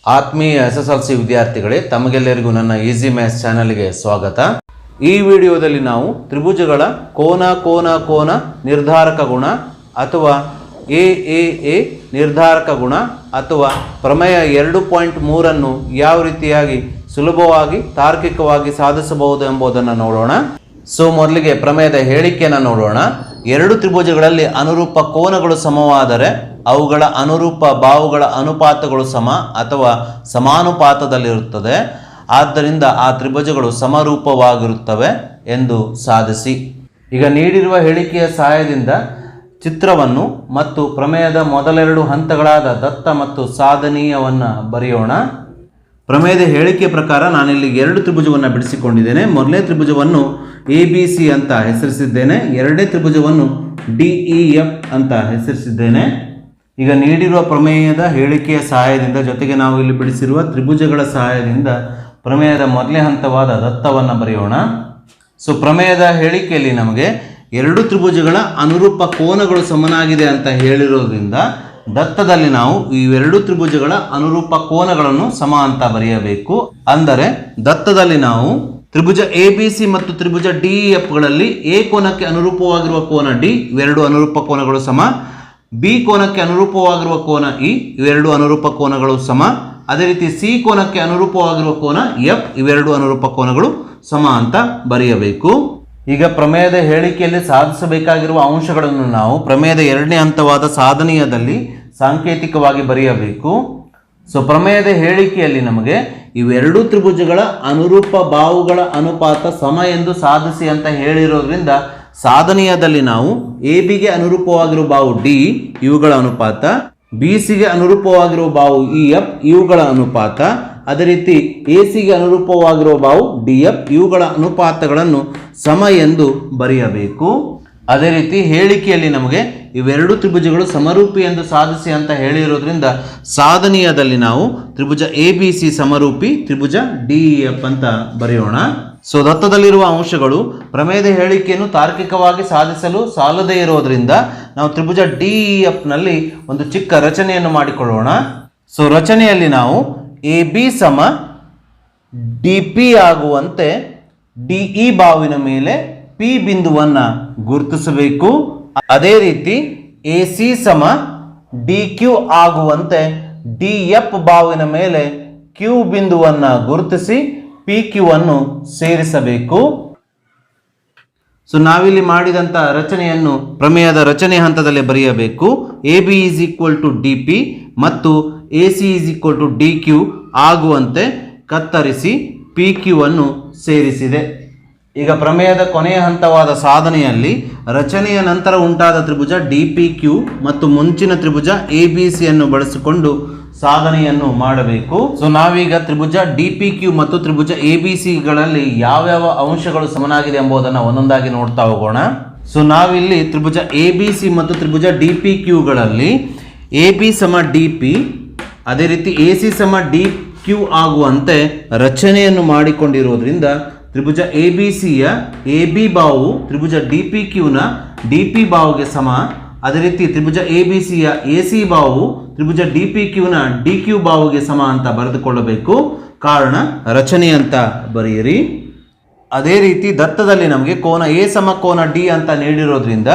ಆತ್ಮೀಯ SSLC ವಿದ್ಯಾರ್ಥಿಗಳೇ, ತಮಗೆಲ್ಲರಿಗೂ ನನ್ನ ಈಸಿ ಮ್ಯಾಥ್ಸ್ ಚಾನಲ್ಗೆ ಸ್ವಾಗತ. ಈ ವಿಡಿಯೋದಲ್ಲಿ ನಾವು ತ್ರಿಭುಜಗಳ ಕೋನ ನಿರ್ಧಾರಕ ಗುಣ ಅಥವಾ ಎ ನಿರ್ಧಾರಕ ಗುಣ ಅಥವಾ ಪ್ರಮೇಯ 2.3 ಅನ್ನು ಯಾವ ರೀತಿಯಾಗಿ ಸುಲಭವಾಗಿ ತಾರ್ಕಿಕವಾಗಿ ಸಾಧಿಸಬಹುದು ಎಂಬುದನ್ನು ನೋಡೋಣ. ಮೊದಲಿಗೆ ಪ್ರಮೇಯದ ಹೇಳಿಕೆಯನ್ನು ನೋಡೋಣ. ಎರಡು ತ್ರಿಭುಜಗಳಲ್ಲಿ ಅನುರೂಪ ಕೋನಗಳು ಸಮವಾದರೆ ಅವುಗಳ ಅನುರೂಪ ಬಾಹುಗಳ ಅನುಪಾತಗಳು ಸಮ ಅಥವಾ ಸಮಾನುಪಾತದಲ್ಲಿರುತ್ತದೆ. ಆದ್ದರಿಂದ ಆ ತ್ರಿಭುಜಗಳು ಸಮರೂಪವಾಗಿರುತ್ತವೆ ಎಂದು ಸಾಧಿಸಿ. ಈಗ ನೀಡಿರುವ ಹೇಳಿಕೆಯ ಸಹಾಯದಿಂದ ಚಿತ್ರವನ್ನು ಮತ್ತು ಪ್ರಮೇಯದ ಮೊದಲೆರಡು ಹಂತಗಳಾದ ದತ್ತ ಮತ್ತು ಸಾಧನೀಯವನ್ನು ಬರೆಯೋಣ. ಪ್ರಮೇಯದ ಹೇಳಿಕೆ ಪ್ರಕಾರ ನಾನಿಲ್ಲಿ ಎರಡು ತ್ರಿಭುಜವನ್ನು ಬಿಡಿಸಿಕೊಂಡಿದ್ದೇನೆ. ಮೊದಲನೇ ತ್ರಿಭುಜವನ್ನು ABC ಅಂತ ಹೆಸರಿಸಿದ್ದೇನೆ. ಎರಡನೇ ತ್ರಿಭುಜವನ್ನು DEF ಅಂತ ಹೆಸರಿಸಿದ್ದೇನೆ. ಈಗ ನೀಡಿರುವ ಪ್ರಮೇಯದ ಹೇಳಿಕೆಯ ಸಹಾಯದಿಂದ ಜೊತೆಗೆ ನಾವು ಇಲ್ಲಿ ಬಿಡಿಸಿರುವ ತ್ರಿಭುಜಗಳ ಸಹಾಯದಿಂದ ಪ್ರಮೇಯದ ಮೊದಲನೇ ಹಂತವಾದ ದತ್ತವನ್ನು ಬರೆಯೋಣ. ಪ್ರಮೇಯದ ಹೇಳಿಕೆಯಲ್ಲಿ ನಮಗೆ ಎರಡು ತ್ರಿಭುಜಗಳ ಅನುರೂಪ ಕೋನಗಳು ಸಮನಾಗಿದೆ ಅಂತ ಹೇಳಿರೋದ್ರಿಂದ ದತ್ತದಲ್ಲಿ ನಾವು ಇವೆರಡು ತ್ರಿಭುಜಗಳ ಅನುರೂಪ ಕೋನಗಳನ್ನು ಸಮ ಅಂತ ಬರೆಯಬೇಕು. ಅಂದರೆ ದತ್ತದಲ್ಲಿ ನಾವು ತ್ರಿಭುಜ ABC ಮತ್ತು ತ್ರಿಭುಜ DEF ಗಳಲ್ಲಿ ಎ ಕೋನಕ್ಕೆ ಅನುರೂಪವಾಗಿರುವ ಕೋನ D, ಇವೆರಡು ಅನುರೂಪ ಕೋನಗಳು ಸಮ. ಬಿ ಕೋನಕ್ಕೆ ಅನುರೂಪವಾಗಿರುವ ಕೋನ E, ಇವೆರಡು ಅನುರೂಪ ಕೋನಗಳು ಸಮ. ಅದೇ ರೀತಿ ಸಿ ಕೋನಕ್ಕೆ ಅನುರೂಪವಾಗಿರುವ ಕೋನ F, ಇವೆರಡು ಅನುರೂಪ ಕೋನಗಳು ಸಮ ಅಂತ ಬರೆಯಬೇಕು. ಈಗ ಪ್ರಮೇಯದ ಹೇಳಿಕೆಯಲ್ಲಿ ಸಾಧಿಸಬೇಕಾಗಿರುವ ಅಂಶಗಳನ್ನು ನಾವು ಪ್ರಮೇಯದ ಎರಡನೇ ಹಂತವಾದ ಸಾಧನೀಯದಲ್ಲಿ ಸಾಂಕೇತಿಕವಾಗಿ ಬರೆಯಬೇಕು. ಪ್ರಮೇಯದ ಹೇಳಿಕೆಯಲ್ಲಿ ನಮಗೆ ಇವೆರಡು ತ್ರಿಭುಜಗಳ ಅನುರೂಪ ಬಾಹುಗಳ ಅನುಪಾತ ಸಮ ಎಂದು ಸಾಧಿಸಿ ಅಂತ ಹೇಳಿರೋದ್ರಿಂದ ಸಾಧನೀಯದಲ್ಲಿ ನಾವು ABಗೆ ಅನುರೂಪವಾಗಿರುವ ಬಾಹು D, ಇವುಗಳ ಅನುಪಾತ, BCಗೆ ಅನುರೂಪವಾಗಿರುವ ಬಾಹು EF, ಇವುಗಳ ಅನುಪಾತ, ಅದೇ ರೀತಿ ACಗೆ ಅನುರೂಪವಾಗಿರುವ ಬಾಹು DF, ಇವುಗಳ ಅನುಪಾತಗಳನ್ನು ಸಮ ಎಂದು ಬರೆಯಬೇಕು. ಅದೇ ರೀತಿ ಹೇಳಿಕೆಯಲ್ಲಿ ನಮಗೆ ಇವೆರಡು ತ್ರಿಭುಜಗಳು ಸಮರೂಪಿ ಎಂದು ಸಾಧಿಸಿ ಅಂತ ಹೇಳಿರೋದ್ರಿಂದ ಸಾಧನೀಯದಲ್ಲಿ ನಾವು ತ್ರಿಭುಜ ABC ಸಮರೂಪಿ, ತ್ರಿಭುಜ DEF ಅಂತ ಬರೆಯೋಣ. ದತ್ತದಲ್ಲಿರುವ ಅಂಶಗಳು ಪ್ರಮೇಯದ ಹೇಳಿಕೆಯನ್ನು ತಾರ್ಕಿಕವಾಗಿ ಸಾಧಿಸಲು ಸಾಲದೇ ಇರೋದ್ರಿಂದ ನಾವು ತ್ರಿಭುಜ DEF ನಲ್ಲಿ ಒಂದು ಚಿಕ್ಕ ರಚನೆಯನ್ನು ಮಾಡಿಕೊಳ್ಳೋಣ. ರಚನೆಯಲ್ಲಿ ನಾವು AB ಸಮ DP ಆಗುವಂತೆ DE ಬಾಹುವಿನ ಮೇಲೆ P ಬಿಂದುವನ್ನು ಗುರುತಿಸಬೇಕು. ಅದೇ ರೀತಿ AC ಸಮ DQ ಆಗುವಂತೆ DF ಬಾಹುವಿನ ಮೇಲೆ Q ಬಿಂದುವನ್ನು ಗುರುತಿಸಿ PQ ಅನ್ನು ಸೇರಿಸಬೇಕು. ನಾವಿಲ್ಲಿ ಮಾಡಿದಂಥ ರಚನೆಯನ್ನು ಪ್ರಮೇಯದ ರಚನೆ ಹಂತದಲ್ಲಿ ಬರೆಯಬೇಕು. AB = DP ಮತ್ತು AC = DQ ಆಗುವಂತೆ ಕತ್ತರಿಸಿ PQ ಅನ್ನು ಸೇರಿಸಿದೆ. ಈಗ ಪ್ರಮೇಯದ ಕೊನೆಯ ಹಂತವಾದ ಸಾಧನೆಯಲ್ಲಿ ರಚನೆಯ ನಂತರ ಉಂಟಾದ ತ್ರಿಭುಜ DPQ ಮತ್ತು ಮುಂಚಿನ ತ್ರಿಭುಜ ABCಯನ್ನು ಬಳಸಿಕೊಂಡು ಸಾಧನೆಯನ್ನು ಮಾಡಬೇಕು. ನಾವೀಗ ತ್ರಿಭುಜ DPQ ಮತ್ತು ತ್ರಿಭುಜ ABCಗಳಲ್ಲಿ ಯಾವ್ಯಾವ ಅಂಶಗಳು ಸಮನಾಗಿದೆ ಎಂಬುದನ್ನು ಒಂದೊಂದಾಗಿ ನೋಡ್ತಾ ಹೋಗೋಣ. ನಾವಿಲ್ಲಿ ತ್ರಿಭುಜ ABC ಮತ್ತು ತ್ರಿಭುಜ DPQಗಳಲ್ಲಿ AB ಸಮ DP, ಅದೇ ರೀತಿ AC ಸಮ DQ ಆಗುವಂತೆ ರಚನೆಯನ್ನು ಮಾಡಿಕೊಂಡಿರೋದ್ರಿಂದ ತ್ರಿಭುಜ ABCಯ AB ಬಾಹು ತ್ರಿಭುಜ DPQನ DP ಬಾಹುಗೆ ಸಮ. ಅದೇ ರೀತಿ ತ್ರಿಭುಜ ABCಯ AC ಬಾಹು ತ್ರಿಭುಜ DPQನ DQ ಬಾಹುಗೆ ಸಮ ಅಂತ ಬರೆದುಕೊಳ್ಳಬೇಕು. ಕಾರಣ ರಚನೆ ಅಂತ ಬರೆಯಿರಿ. ಅದೇ ರೀತಿ ದತ್ತದಲ್ಲಿ ನಮಗೆ ಕೋನ A ಸಮ ಕೋನ D ಅಂತ ನೀಡಿರೋದ್ರಿಂದ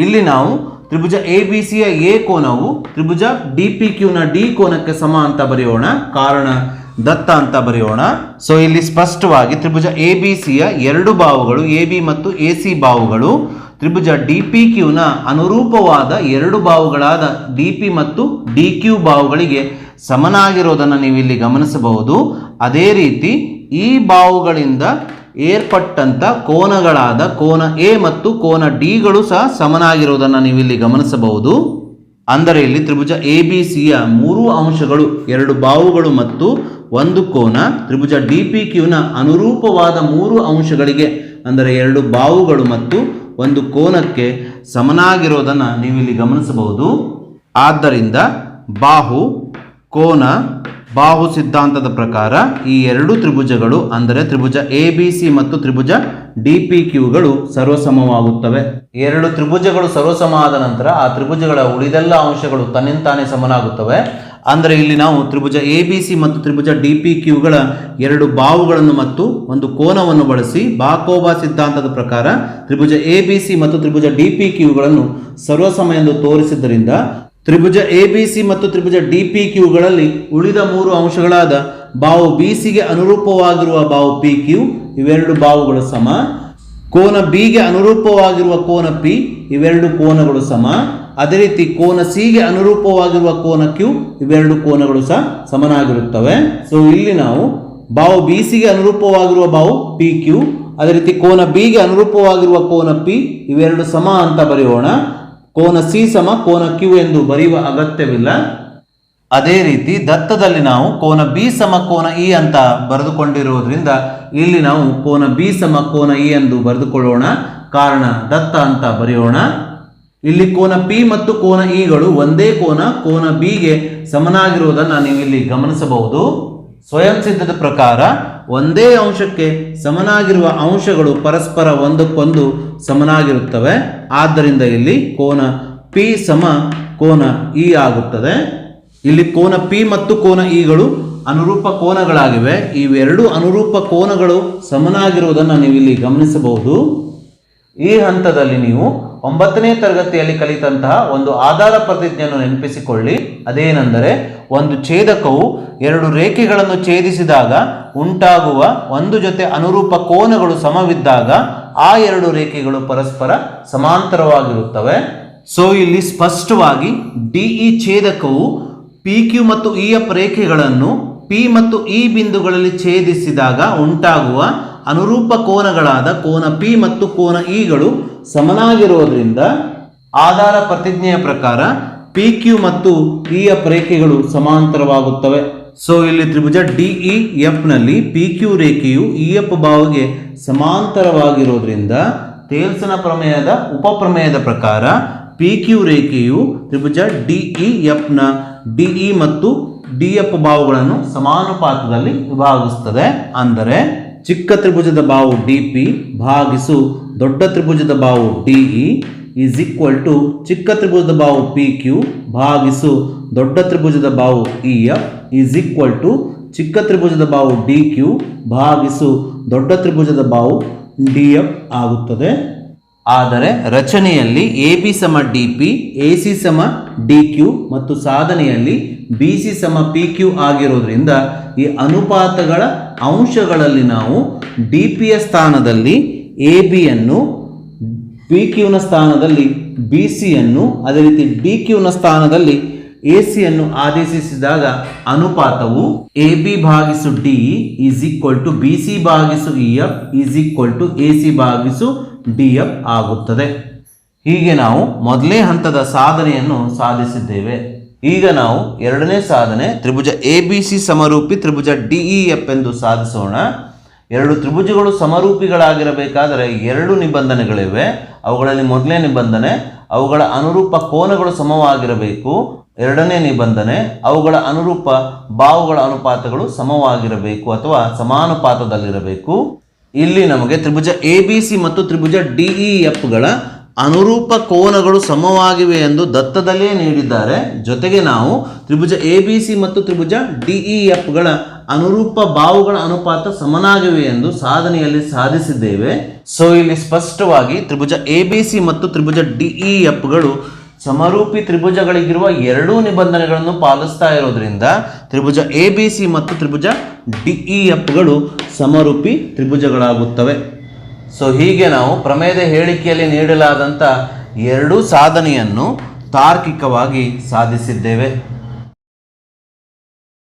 ಇಲ್ಲಿ ನಾವು ತ್ರಿಭುಜ ABCಯ A ಕೋನವು ತ್ರಿಭುಜ DPQನ D ಕೋನಕ್ಕೆ ಸಮ ಅಂತ ಬರೆಯೋಣ. ಕಾರಣ ದತ್ತ ಅಂತ ಬರೆಯೋಣ. ಇಲ್ಲಿ ಸ್ಪಷ್ಟವಾಗಿ ತ್ರಿಭುಜ ABCಯ ಎರಡು ಬಾಹುಗಳು AB ಮತ್ತು AC ಬಾಹುಗಳು ತ್ರಿಭುಜ DPQನ ಅನುರೂಪವಾದ ಎರಡು ಬಾಹುಗಳಾದ DP ಮತ್ತು DQ ಬಾಹುಗಳಿಗೆ ಸಮನಾಗಿರೋದನ್ನು ನೀವು ಇಲ್ಲಿ ಗಮನಿಸಬಹುದು. ಅದೇ ರೀತಿ ಈ ಬಾಹುಗಳಿಂದ ಏರ್ಪಟ್ಟಂತ ಕೋನಗಳಾದ ಕೋನ A ಮತ್ತು ಕೋನ Dಗಳು ಸಹ ಸಮನಾಗಿರೋದನ್ನು ನೀವು ಇಲ್ಲಿ ಗಮನಿಸಬಹುದು. ಅಂದರೆ ಇಲ್ಲಿ ತ್ರಿಭುಜ ABCಯ ಮೂರು ಅಂಶಗಳು, ಎರಡು ಬಾಹುಗಳು ಮತ್ತು ಒಂದು ಕೋನ ತ್ರಿಭುಜ DPQನ ಅನುರೂಪವಾದ ಮೂರು ಅಂಶಗಳಿಗೆ ಅಂದರೆ ಎರಡು ಬಾಹುಗಳು ಮತ್ತು ಒಂದು ಕೋನಕ್ಕೆ ಸಮನಾಗಿರೋದನ್ನು ನೀವು ಇಲ್ಲಿ ಗಮನಿಸಬಹುದು. ಆದ್ದರಿಂದ ಬಾಹು ಕೋನ ಬಾಹು ಸಿದ್ಧಾಂತದ ಪ್ರಕಾರ ಈ ಎರಡು ತ್ರಿಭುಜಗಳು ಅಂದರೆ ತ್ರಿಭುಜ ABC ಮತ್ತು ತ್ರಿಭುಜ DPQಗಳು ಸರ್ವಸಮವಾಗುತ್ತವೆ. ಎರಡು ತ್ರಿಭುಜಗಳು ಸರ್ವಸಮ ಆದ ನಂತರ ಆ ತ್ರಿಭುಜಗಳ ಉಳಿದೆಲ್ಲ ಅಂಶಗಳು ತನ್ನಿಂತಾನೇ ಸಮನಾಗುತ್ತವೆ. ಅಂದರೆ ಇಲ್ಲಿ ನಾವು ತ್ರಿಭುಜ ABC ಮತ್ತು ತ್ರಿಭುಜ DPQಗಳ ಎರಡು ಬಾಹುಗಳನ್ನು ಮತ್ತು ಒಂದು ಕೋನವನ್ನು ಬಳಸಿ ಬಾಕೋಬಾ ಸಿದ್ಧಾಂತದ ಪ್ರಕಾರ ತ್ರಿಭುಜ ABC ಮತ್ತು ತ್ರಿಭುಜ DPQಗಳನ್ನು ಸರ್ವಸಮ ಎಂದು ತೋರಿಸಿದ್ದರಿಂದ ತ್ರಿಭುಜ ABC ಮತ್ತು ತ್ರಿಭುಜ DPQಗಳಲ್ಲಿ ಉಳಿದ ಮೂರು ಅಂಶಗಳಾದ ಬಾಹು BCಗೆ ಅನುರೂಪವಾಗಿರುವ ಬಾಹು PQ ಇವೆರಡು ಬಾಹುಗಳು ಸಮ, ಕೋನ Bಗೆ ಅನುರೂಪವಾಗಿರುವ ಕೋನ P ಇವೆರಡು ಕೋನಗಳು ಸಮ, ಅದೇ ರೀತಿ ಕೋನ Cಗೆ ಅನುರೂಪವಾಗಿರುವ ಕೋನ Q ಇವೆರಡು ಕೋನಗಳು ಸಹ ಸಮನಾಗಿರುತ್ತವೆ. ಸೊ ಇಲ್ಲಿ ನಾವು ಬಾಹು BCಗೆ ಅನುರೂಪವಾಗಿರುವ ಬಾಹು PQ, ಅದೇ ರೀತಿ ಕೋನ Bಗೆ ಅನುರೂಪವಾಗಿರುವ ಕೋನ P ಇವೆರಡು ಸಮ ಅಂತ ಬರೆಯೋಣ. ಕೋನ C ಸಮ ಕೋನ Q ಎಂದು ಬರೆಯುವ ಅಗತ್ಯವಿಲ್ಲ. ಅದೇ ರೀತಿ ದತ್ತದಲ್ಲಿ ನಾವು ಕೋನ B ಸಮ ಕೋನ E ಅಂತ ಬರೆದುಕೊಂಡಿರುವುದರಿಂದ ಇಲ್ಲಿ ನಾವು ಕೋನ B ಸಮ ಕೋನ E ಎಂದು ಬರೆದುಕೊಳ್ಳೋಣ. ಕಾರಣ ದತ್ತ ಅಂತ ಬರೆಯೋಣ. ಇಲ್ಲಿ ಕೋನ P ಮತ್ತು ಕೋನ Eಗಳು ಒಂದೇ ಕೋನ Bಗೆ ಸಮನಾಗಿರುವುದನ್ನು ನೀವು ಇಲ್ಲಿ ಗಮನಿಸಬಹುದು. ಸ್ವಯಂ ಸಿದ್ಧದ ಪ್ರಕಾರ ಒಂದೇ ಅಂಶಕ್ಕೆ ಸಮನಾಗಿರುವ ಅಂಶಗಳು ಪರಸ್ಪರ ಒಂದಕ್ಕೊಂದು ಸಮನಾಗಿರುತ್ತವೆ. ಆದ್ದರಿಂದ ಇಲ್ಲಿ ಕೋನ P ಸಮ ಕೋನ E ಆಗುತ್ತದೆ. ಇಲ್ಲಿ ಕೋನ P ಮತ್ತು ಕೋನ Eಗಳು ಅನುರೂಪ ಕೋನಗಳಾಗಿವೆ. ಇವೆರಡು ಅನುರೂಪ ಕೋನಗಳು ಸಮನಾಗಿರುವುದನ್ನು ನೀವು ಇಲ್ಲಿ ಗಮನಿಸಬಹುದು. ಈ ಹಂತದಲ್ಲಿ ನೀವು 9ನೇ ತರಗತಿಯಲ್ಲಿ ಕಲಿತಂತಹ ಒಂದು ಆಧಾರ ಪ್ರತಿಜ್ಞೆಯನ್ನು ನೆನಪಿಸಿಕೊಳ್ಳಿ. ಅದೇನೆಂದರೆ ಒಂದು ಛೇದಕವು ಎರಡು ರೇಖೆಗಳನ್ನು ಛೇದಿಸಿದಾಗ ಉಂಟಾಗುವ ಒಂದು ಜೊತೆ ಅನುರೂಪ ಕೋನಗಳು ಸಮವಿದ್ದಾಗ ಆ ಎರಡು ರೇಖೆಗಳು ಪರಸ್ಪರ ಸಮಾಂತರವಾಗಿರುತ್ತವೆ. ಸೊ ಇಲ್ಲಿ ಸ್ಪಷ್ಟವಾಗಿ DE ಛೇದಕವು PQ ಮತ್ತು EF ರೇಖೆಗಳನ್ನು P ಮತ್ತು E ಬಿಂದುಗಳಲ್ಲಿ ಛೇದಿಸಿದಾಗ ಉಂಟಾಗುವ ಅನುರೂಪ ಕೋನಗಳಾದ ಕೋನ P ಮತ್ತು ಕೋನ Eಗಳು ಸಮನಾಗಿರುವುದರಿಂದ ಆಧಾರ ಪ್ರತಿಜ್ಞೆಯ ಪ್ರಕಾರ PQ ಮತ್ತು EF ರೇಖೆಗಳು ಸಮಾಂತರವಾಗುತ್ತವೆ. ಸೊ ಇಲ್ಲಿ ತ್ರಿಭುಜ DEF ನಲ್ಲಿ PQ ರೇಖೆಯು EF ಬಾಹುಗೆ ಸಮಾಂತರವಾಗಿರುವುದರಿಂದ ಥೇಲ್ಸನ ಪ್ರಮೇಯದ ಉಪಪ್ರಮೇಯದ ಪ್ರಕಾರ PQ ರೇಖೆಯು ತ್ರಿಭುಜ DEF ನ DE ಮತ್ತು DF ಬಾಹುಗಳನ್ನು ಸಮಾನುಪಾತದಲ್ಲಿ ವಿಭಾಗಿಸುತ್ತದೆ. ಅಂದರೆ ಚಿಕ್ಕ ತ್ರಿಭುಜದ ಬಾಹು DP ಭಾಗಿಸು ದೊಡ್ಡ ತ್ರಿಭುಜದ ಬಾಹು DE ಈಸ್ ಈಕ್ವಲ್ ಟು ಚಿಕ್ಕ ತ್ರಿಭುಜದ ಬಾಹು PQ ಭಾಗಿಸು ದೊಡ್ಡ ತ್ರಿಭುಜದ ಬಾಹು EF ಈಸ್ ಈಕ್ವಲ್ ಟು ಚಿಕ್ಕ ತ್ರಿಭುಜದ ಬಾಹು DQ ಭಾಗಿಸು ದೊಡ್ಡ ತ್ರಿಭುಜದ ಬಾಹು DF ಆಗುತ್ತದೆ. ಆದರೆ ರಚನೆಯಲ್ಲಿ AB ಸಮ DP, AC ಸಮ DQ ಮತ್ತು ಸಾಧನೆಯಲ್ಲಿ BC ಸಮ PQ ಆಗಿರೋದ್ರಿಂದ ಈ ಅನುಪಾತಗಳ ಅಂಶಗಳಲ್ಲಿ ನಾವು DPಯ ಸ್ಥಾನದಲ್ಲಿ ABಯನ್ನು, PQನ ಸ್ಥಾನದಲ್ಲಿ BCಯನ್ನು, ಅದೇ ರೀತಿ DQನ ಸ್ಥಾನದಲ್ಲಿ ACಯನ್ನು ಆದೇಶಿಸಿದಾಗ ಅನುಪಾತವು AB ಭಾಗಿಸು DE is equal to BC ಭಾಗಿಸು EF is equal to AC ಭಾಗಿಸು DF ಆಗುತ್ತದೆ. ಹೀಗೆ ನಾವು ಮೊದಲನೇ ಹಂತದ ಸಾಧನೆಯನ್ನು ಸಾಧಿಸಿದ್ದೇವೆ. ಈಗ ನಾವು ಎರಡನೇ ಸಾಧನೆ ತ್ರಿಭುಜ ABC ಸಮರೂಪಿ ತ್ರಿಭುಜ DEF ಎಂದು ಸಾಧಿಸೋಣ. ಎರಡು ತ್ರಿಭುಜಗಳು ಸಮರೂಪಿಗಳಾಗಿರಬೇಕಾದರೆ ಎರಡು ನಿಬಂಧನೆಗಳಿವೆ. ಅವುಗಳಲ್ಲಿ ಮೊದಲನೇ ನಿಬಂಧನೆ ಅವುಗಳ ಅನುರೂಪ ಕೋನಗಳು ಸಮವಾಗಿರಬೇಕು. ಎರಡನೇ ನಿಬಂಧನೆ ಅವುಗಳ ಅನುರೂಪ ಬಾಹುಗಳ ಅನುಪಾತಗಳು ಸಮವಾಗಿರಬೇಕು ಅಥವಾ ಸಮಾನುಪಾತದಲ್ಲಿರಬೇಕು. ಇಲ್ಲಿ ನಮಗೆ ತ್ರಿಭುಜ ABC ಮತ್ತು ತ್ರಿಭುಜ DEFಗಳ ಅನುರೂಪ ಕೋನಗಳು ಸಮವಾಗಿವೆ ಎಂದು ದತ್ತದಲ್ಲೇ ನೀಡಿದ್ದಾರೆ. ಜೊತೆಗೆ ನಾವು ತ್ರಿಭುಜ ABC ಮತ್ತು ತ್ರಿಭುಜ DEFಗಳ ಅನುರೂಪ ಬಾಹುಗಳ ಅನುಪಾತ ಸಮನಾಗಿವೆ ಎಂದು ಸಾಧನೆಯಲ್ಲಿ ಸಾಧಿಸಿದ್ದೇವೆ. ಸೊ ಇಲ್ಲಿ ಸ್ಪಷ್ಟವಾಗಿ ತ್ರಿಭುಜ ABC ಮತ್ತು ತ್ರಿಭುಜ DEFಗಳು ಸಮರೂಪಿ ತ್ರಿಭುಜಗಳಿಗಿರುವ ಎರಡೂ ನಿಬಂಧನೆಗಳನ್ನು ಪಾಲಿಸ್ತಾ ಇರೋದ್ರಿಂದ ತ್ರಿಭುಜ ABC ಮತ್ತು ತ್ರಿಭುಜ DEFಗಳು ಸಮರೂಪಿ ತ್ರಿಭುಜಗಳಾಗುತ್ತವೆ. ಸೊ ಹೀಗೆ ನಾವು ಪ್ರಮೇಯದ ಹೇಳಿಕೆಯಲ್ಲಿ ನೀಡಲಾದಂಥ ಎರಡೂ ಸಾಧನೆಯನ್ನು ತಾರ್ಕಿಕವಾಗಿ ಸಾಧಿಸಿದ್ದೇವೆ.